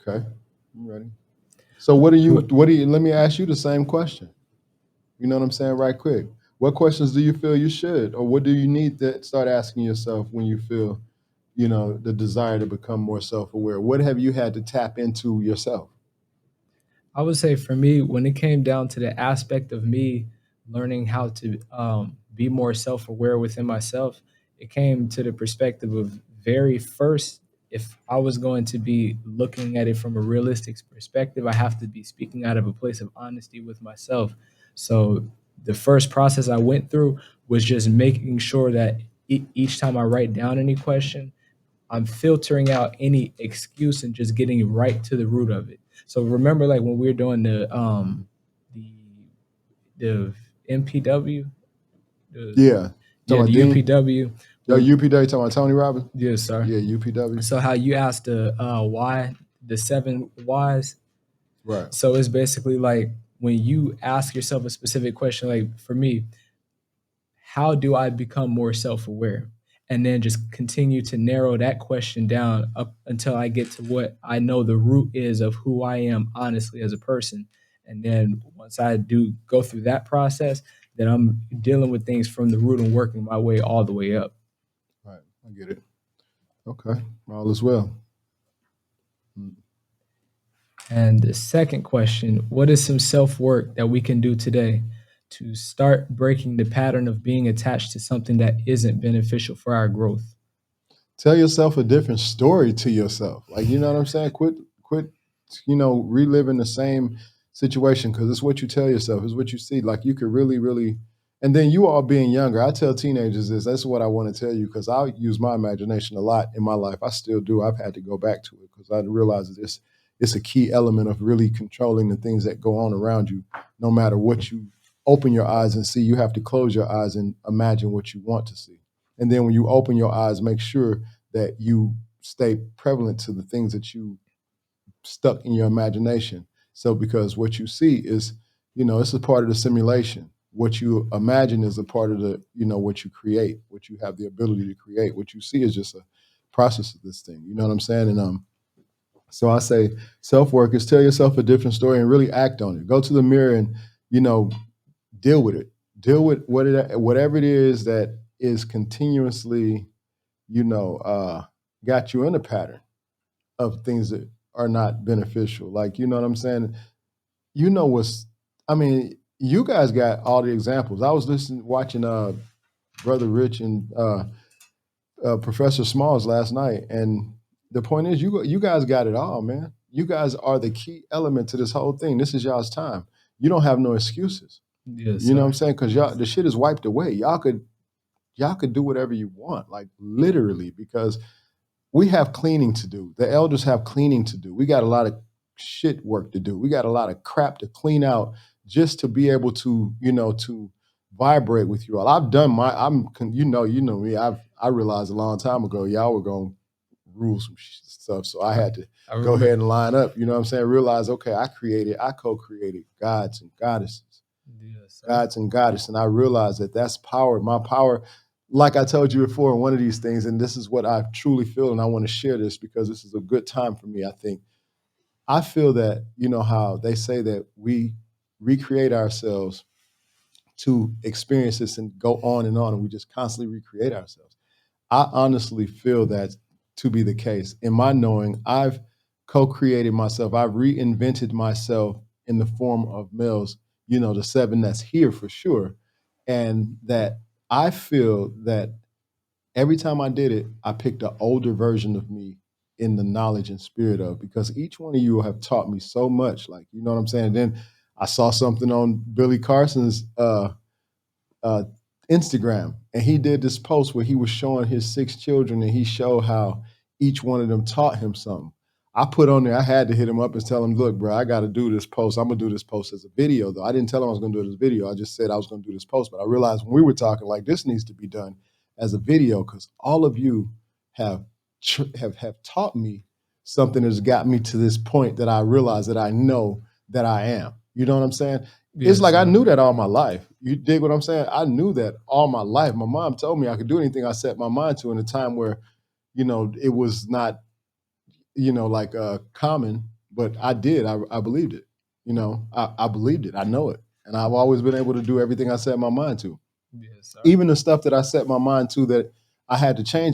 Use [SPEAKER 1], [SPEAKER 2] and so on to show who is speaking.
[SPEAKER 1] Okay, I'm ready. So what do you let me ask you the same question. You know what I'm saying, right quick. What questions do you feel you should, or what do you need to start asking yourself when you feel, the desire to become more self-aware? What have you had to tap into yourself?
[SPEAKER 2] I would say for me, when it came down to the aspect of me learning how to be more self aware within myself, it came to the perspective of very first, if I was going to be looking at it from a realistic perspective, I have to be speaking out of a place of honesty with myself. So the first process I went through was just making sure that each time I write down any question, I'm filtering out any excuse and just getting right to the root of it. So remember, like when we were doing the the MPW, the
[SPEAKER 1] Yeah. Talking
[SPEAKER 2] yeah,
[SPEAKER 1] about
[SPEAKER 2] the
[SPEAKER 1] Dean?
[SPEAKER 2] UPW.
[SPEAKER 1] Yo,
[SPEAKER 2] When
[SPEAKER 1] UPW talking about Tony Robbins?
[SPEAKER 2] yes, sir.
[SPEAKER 1] Yeah, UPW.
[SPEAKER 2] So how you asked the why, the seven whys.
[SPEAKER 1] Right.
[SPEAKER 2] So it's basically like when you ask yourself a specific question, like for me, how do I become more self aware? And then just continue to narrow that question down up until I get to what I know the root is of who I am honestly as a person. And then once I do go through that process, then I'm dealing with things from the root and working my way all the way up.
[SPEAKER 1] Right. I get it. Okay. All is well. Mm.
[SPEAKER 2] And the second question, what is some self work that we can do today to start breaking the pattern of being attached to something that isn't beneficial for our growth?
[SPEAKER 1] Tell yourself a different story to yourself. Like, you know what I'm saying? Quit, reliving the same situation because it's what you tell yourself, it's what you see. Like, you could really, really, and then you all being younger, I tell teenagers this, that's what I want to tell you because I use my imagination a lot in my life. I still do. I've had to go back to it because I realize that it's a key element of really controlling the things that go on around you. No matter what you open your eyes and see, you have to close your eyes and imagine what you want to see. And then when you open your eyes, make sure that you stay prevalent to the things that you stuck in your imagination. So because what you see is, it's a part of the simulation. What you imagine is a part of what you create, what you have the ability to create. What you see is just a process of this thing. You know what I'm saying? And so I say self work is tell yourself a different story and really act on it. Go to the mirror and, you know, deal with it. Deal with whatever it is that is continuously, you know, uh, got you in a pattern of things that are not beneficial. Like, you know what I'm saying? You know what's, I mean, you guys got all the examples. I was watching Brother Rich and Professor Smalls last night, and the point is, you guys got it all, man. You guys are the key element to this whole thing. This is y'all's time. You don't have no excuses.
[SPEAKER 2] Yes,
[SPEAKER 1] You know what I'm
[SPEAKER 2] sir.
[SPEAKER 1] saying? Because y'all, the shit is wiped away. Y'all could do whatever you want, like literally, because we have cleaning to do. The elders have cleaning to do. We got a lot of shit work to do. We got a lot of crap to clean out just to be able to, to vibrate with you all. I've done my. You know me. I realized a long time ago y'all were gonna rule some stuff, so I had to
[SPEAKER 2] I
[SPEAKER 1] go ahead
[SPEAKER 2] remember.
[SPEAKER 1] and line up. You know what I'm saying? Realize, okay, I co-created gods and goddesses,
[SPEAKER 2] Yes, sir.
[SPEAKER 1] gods and goddess. And I realized that that's power. My power, like I told you before in one of these things, and this is what I truly feel, and I want to share this because this is a good time for me, I think. I feel that, you know how they say that we recreate ourselves to experience this and go on, and we just constantly recreate ourselves. I honestly feel that to be the case. In my knowing, I've co-created myself. I've reinvented myself in the form of males, the seven that's here for sure. And that I feel that every time I did it, I picked an older version of me in the knowledge and spirit of because each one of you have taught me so much. Like, you know what I'm saying? And then I saw something on Billy Carson's uh, Instagram, and he did this post where he was showing his six children, and he showed how each one of them taught him something. I put on there, I had to hit him up and tell him, look, bro, I got to do this post. I'm gonna do this post as a video, though. I didn't tell him I was gonna do it as a video. I just said I was gonna do this post, but I realized when we were talking, like this needs to be done as a video because all of you have have taught me something that's got me to this point that I realize that I know that I am. You know what I'm saying? It's
[SPEAKER 2] Yes,
[SPEAKER 1] like I
[SPEAKER 2] sir.
[SPEAKER 1] knew that all my life. You dig what I'm saying? I knew that all my life. My mom told me I could do anything I set my mind to in a time where, it was not, like common. but I did. I believed it. You know, I believed it. I know it, and I've always been able to do everything I set my mind to.
[SPEAKER 2] Yes, sir.
[SPEAKER 1] Even the stuff that I set my mind to that I had to change